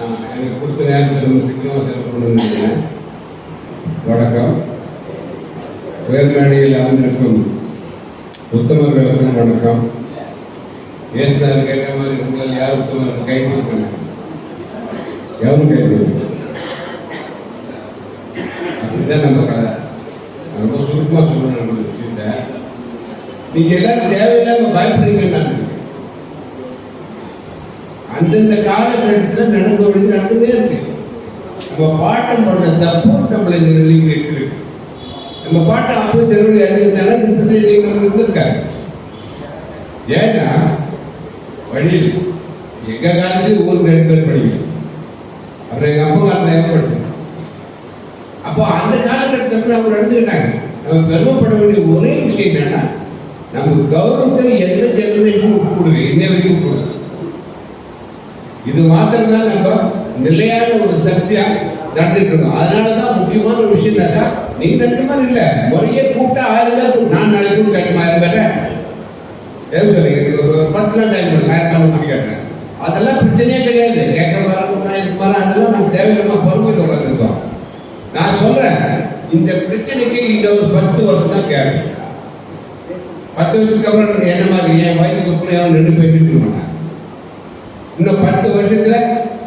எனக்கு கொடுத்த நேரத்தில் சீக்கிரமாக செல்லப்படணும். வணக்கம். உயர்மேடையில் அமர்ந்திருக்கும் உத்தமர்களுக்கும் வணக்கம். ஏசுதார் கேட்ட மாதிரி உங்களால் யார் உத்தமர்கள் கை கொடுக்கணும்? எவரும் கை கொடுக்கணும். அப்படிதான் நம்ம கதை. ரொம்ப சுருக்கமாக சொல்லணும். நம்ம விஷயத்த நீங்க எல்லாரும் தேவையில்லாம பயப்படுறீங்கன்னு அந்தந்த காலகட்டத்தில் நடந்துட்டே இருக்கு. நம்ம பாட்டம் பண்ண தப்பு நம்மளை இந்த நிலைக்கு இருக்கு. நம்ம பாட்டை அப்போ தெருவில் இறங்கியிருந்தாலும் இந்த பிரச்சனை நம்ம இருந்திருக்காரு. ஏன்னா வழியில் எங்க காலத்துக்கு ஊருக்கு 2 பேர் படிக்கணும். அப்புறம் எங்க அப்பா காலத்தில் ஏற்படுத்தணும். அப்போ அந்த காலகட்டத்தில் அவங்க நடந்துக்கிட்டாங்க. நம்ம பெருமைப்பட வேண்டிய ஒரே விஷயம் என்னன்னா, நம்ம கௌரவத்தை எந்த ஜெனரேஷனுக்கு கொடுங்க, இன்ன வரைக்கும் கொடுங்க. இது மாத்திரம் தான் நம்ம நிலையான ஒரு சக்தியா நடந்துட்டு இருக்கோம். அதனாலதான் முக்கியமான ஒரு விஷயம் என்னக்கா, நீங்க நினைச்ச மாதிரி இல்ல, முறையே கூப்பிட்டா 1000 பேர் நான் நாளைக்கு கட்டுமா 1000 பேர் ஏன் சொல்லுங்க, ஒரு 10 நாள் டைம் கொடுங்க, 1000 பேர் கூட்டி காட்டுறேன். அதெல்லாம் பிரச்சனையே கிடையாது. கேட்க மாறேன் இருக்கு மாறேன், அதெல்லாம் நம்ம தேவையில்லாம பொறுமையில் உட்காந்துருக்கோம். நான் சொல்றேன், இந்த பிரச்சனைக்கு இந்த ஒரு 10 வருஷம் தான் கேட்கும். 10 வருஷத்துக்கு அப்புறம் என்ன மாதிரி என் வயதுக்கு பிள்ளைய 2 பேசிட்டு இருக்க. இன்னும் 10 வருஷத்துல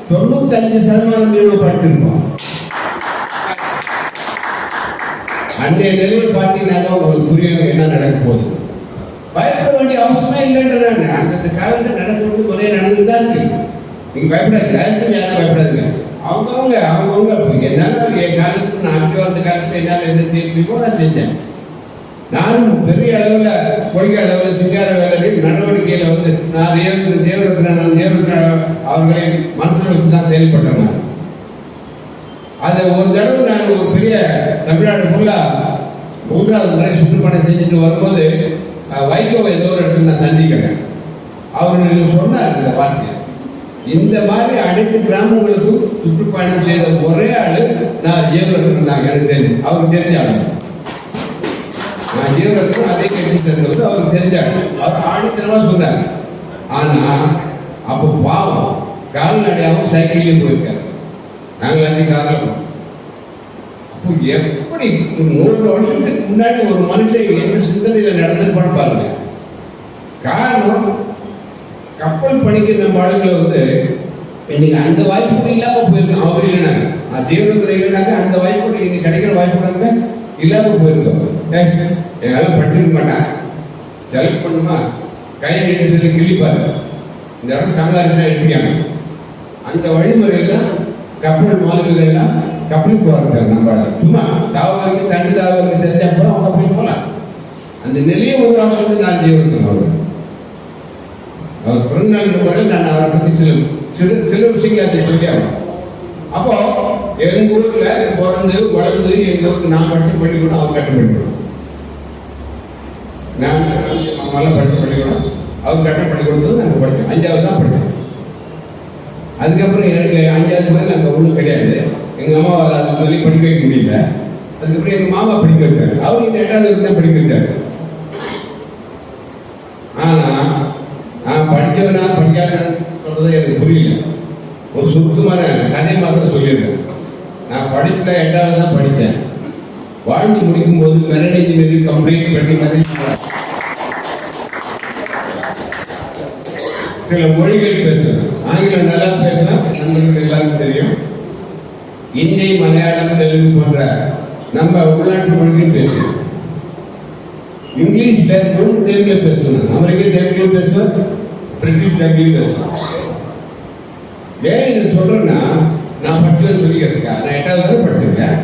95% மீனவ படிச்சிருக்கோம். அன்றைய நிலையை பார்த்தீங்கன்னா உங்களுக்கு புரியும் என்ன நடக்க போகுது. பயப்பட வேண்டிய அவசியமே இல்லைன்றாங்க. அந்தந்த காலத்தில் நடக்க ஒரே நடந்துதான் இருக்கு. நீங்க பயப்படாது, யாரும் பயப்படாதுங்க. அவங்கவுங்க என்னால என் காலத்துக்கு நான் அங்கே வந்த காலத்தில் என்னால் என்ன செய்ய முடியுமோ நான் செஞ்சேன். நானும் பெரிய அளவில் கொள்கை அளவில் சிங்கார வேலை நடவடிக்கையில் வந்து நான் தேவரத்ன அவர்களை மனசில் வச்சு தான் செயல்பட்டேன். அதை ஒரு தடவை நான் ஒரு பெரிய தமிழ்நாடு ஃபுல்லாக 3வது முறை சுற்றுப்பயணம் செஞ்சுட்டு வரும்போது வைகோவை ஏதோ ஒரு இடத்துல நான் சந்திக்கிறேன். அவர் சொன்னார் இந்த வார்த்தையை, இந்த மாதிரி அனைத்து கிராமங்களுக்கும் சுற்றுப்பயணம் செய்த ஒரே ஆளு நான் ஜீவரத்னம் இருந்தாங்க. எனக்கு தெரியும், அவருக்கு தெரிஞ்ச ஆளு. நான் ஜீவரத்னம் அதே கட்சி சேர்ந்தவர், அவருக்கு தெரிஞ்சாங்க. அவர் ஆணித்தனமா சொன்னார். ஆனா அப்போ பாவம் கால்நடையாகவும் சைக்கிள்லையும் போயிருக்காரு. நாங்கள் 5 காரில் போனோம். அப்போ எப்படி 100 வருஷத்துக்கு முன்னாடி ஒரு மனுஷன் எந்த சிந்தனையில் நடந்திருப்பான்னு பாருங்க. காரணம், கப்பல் பணிக்கு நம்ம ஆளுங்களை வந்து இன்னைக்கு அந்த வாய்ப்பு கூட இல்லாமல் போயிருக்கோம். அவர் இல்லைனாங்க, ஜீவனத்தில் இல்லைனாக்க அந்த வாய்ப்பு கூட இன்னைக்கு கிடைக்கிற வாய்ப்பு இல்லாமல் போயிருக்கோம். எங்களால் படிச்சிருக்க மாட்டான், செலக்ட் பண்ணுமா கையை நீட்டு சொல்லி கிள்ளிப்பாரு, இந்த இடம் ஸ்ட்ராங்காக இருந்துச்சுன்னா எடுத்துக்காங்க. அந்த வழிமுறையில் தான் கப்பல் மாலுமிகள்லாம் கப்பலுக்கு போகிறாங்க. நம்ம சும்மா தாவலுக்கு தண்டு தாவலுக்கு தெரிஞ்சா போல அவங்க கப்பலுக்கு போகலாம். அந்த நிலையை உருவாக்குறது நான் ஜீவனத்தில் அவர் பிறந்தநாள் முறையில் நான் அவரை பற்றி சில விஷயங்களை அதை சொல்லி ஆகும். அப்போ எங்க ஊர்ல பிறந்து வளர்ந்து எங்க ஊருக்கு நான் படித்த பள்ளிக்கூடம் அவர் கட்ட பள்ளிக்கூடம், நான் மாமாலாம் படித்த பள்ளிக்கூடம் அவர் கட்ட பள்ளிக்கூடத்தில் நாங்கள் படித்தோம். 5வது தான் படித்தோம். அதுக்கப்புறம் எனக்கு 5வது மேலே அங்கே ஒன்றும் கிடையாது. எங்கள் அம்மாவால் அதுக்கு மேலே படிக்க வைக்க முடியல. அதுக்கப்புறம் எங்கள் மாமா படிக்க வச்சாரு. அவர் இன்னும் 8வது தான் படிக்க வச்சாரு. ஆனால் நான் படித்தவனா படிக்காதன்னு சொல்றது எனக்கு புரியல. ஒரு சுருக்கமான கதை மாத்திரம் சொல்லியிருக்கேன். நான் படிப்புல 8வது தான் படித்தேன். வாழ்ந்து முடிக்கும் போது மெரைன் இன்ஜினியரிங் கம்ப்ளீட் பண்ணி சில மொழிகள் பேசுவேன். ஆங்கிலம் நல்லா பேசினா நண்பர்கள் எல்லாருக்கும் தெரியும். இந்தி, மலையாளம், தெலுங்கு போன்ற நம்ம உள்நாட்டு மொழிகள் பேசுவோம். இங்கிலீஷ்ல 3 தெலுங்கு பேசுவேன். அமெரிக்க தெலுங்கு பேசுவேன், பிரிட்டிஷ் தெலுங்கு பேசுவேன். ஏன் இதை சொல்றேன்னா, நான் படிச்சேன்னு சொல்லிக்கிறேன். நான் 8வது தானே படிச்சிருக்கேன்.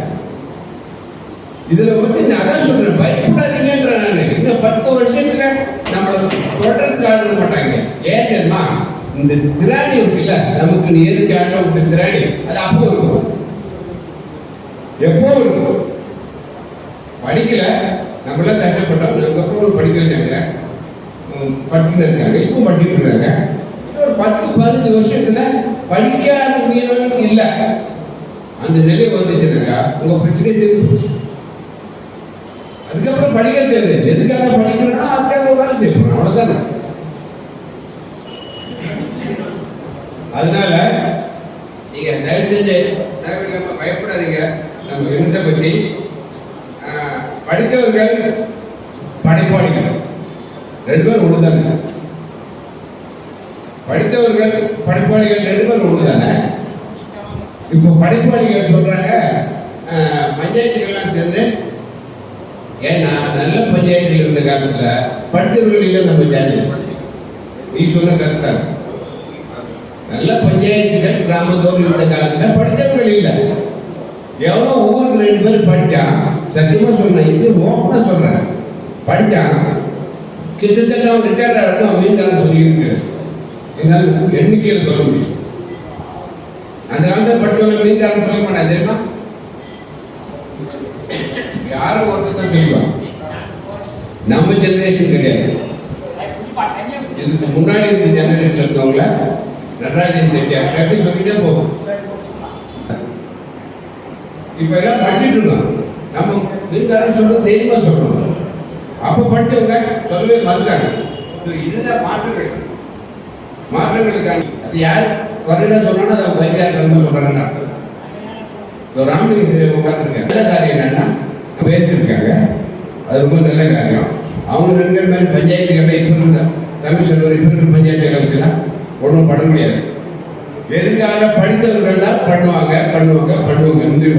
இதுல பத்தி நான் அதான் சொல்றேன், பயப்படாதீங்கன்ற. நான் இன்னும் 10 வருஷத்துல நம்மளை தொடர்ந்து ஆட மாட்டாங்க. ஏன் தெரியுமா, இந்த திராணி இருக்குல்ல, நமக்கு இயற்கை ஆட்ட திராணி, அது அப்போ இருக்கும், எப்போ இருக்கும். படிக்கல, நம்மளாம் கஷ்டப்பட்டோம். அதுக்கப்புறம் படிக்க வச்சாங்க, படிச்சுட்டு இருக்காங்க, இப்போ படிச்சுட்டு இருக்காங்க. இன்னொரு 10-15 வருஷத்துல படிக்காத மீனவனுக்கு இல்லை. அந்த நிலை வந்துச்சுனாக்கா உங்க பிரச்சனையே தெரிஞ்சு. அதுக்கப்புறம் படிக்க தெரியுது, எதுக்காக படிக்கணும்னா அதுக்காக வேலை செய்ய போறோம், அவ்வளவுதானே. அதனால நீங்க தயவு செஞ்சு தேவையில்லாம பயப்படாதீங்க. நம்ம இனத்தை பத்தி படித்தவர்கள் படைப்பாளிகள் ரெண்டு பேரும் ஒன்று தானே. படித்தவர்கள் படைப்பாளிகள் ரெண்டு பேரும் ஒன்று தானே. இப்போ படைப்பாளிகள் சொல்றாங்க பஞ்சாயத்துக்கெல்லாம் சேர்ந்து, ஏன்னா நல்ல பஞ்சாயத்துகள் இருந்த காலத்துல படித்தவர்கள் இல்லை நம்ம ஜாதி. நீ சொன்ன கருத்தா நல்ல பஞ்சாயத்துகள் கிராமத்தோடு இருந்த காலத்துல படித்தவர்கள் இல்லை. எவ்வளோ ஊருக்கு ரெண்டு பேரும் படித்தான். சத்தியமாக சொன்னேன், இப்படி ஓப்பனாக சொல்கிறேன். படித்தான் கிட்டத்தட்ட அவன் ரிட்டையர் ஆகிட்டு அவன் மீண்டான்னு சொல்லியிருக்கு. என்னால் எண்ணிக்கையில் சொல்ல முடியும். அந்த காலத்தில் படித்தவங்க மீண்டான்னு சொல்ல மாட்டேன் தெரியுமா? யாரும் ஒருத்தர் தான் சொல்லுவான். நம்ம ஜெனரேஷன் கிடையாது. இதுக்கு முன்னாடி இருந்த ஜெனரேஷன் இருக்கவங்கள நடராஜன் செட்டியார் எப்படி சொல்லிட்டே போகும். இப்ப எல்லாம் படிச்சுட்டு இருக்கோம். நம்ம வீட்டுக்காரன் சொல்றது தைரியமா சொல்றோம். அப்ப படிச்சவங்க சொல்லவே மறுத்தாங்க. இதுதான் மாற்றங்களுக்கான அது யார் வரல சொன்னா அதை பஞ்சாயத்து சொல்றாங்க. ராமலிங்க உட்காந்துருக்காங்க. நல்ல காரியம் என்னன்னா பேசிருக்காங்க, அது ரொம்ப நல்ல காரியம். அவங்க நினைக்கிற மாதிரி பஞ்சாயத்துகளை இப்ப இருந்த கமிஷன் இப்ப இருக்கிற பஞ்சாயத்துகளை வச்சுலாம் ஒன்றும் பண்ண முடியாது. எதுக்காக படித்தவர்கள் தான் பண்ணுவாங்க முந்திரி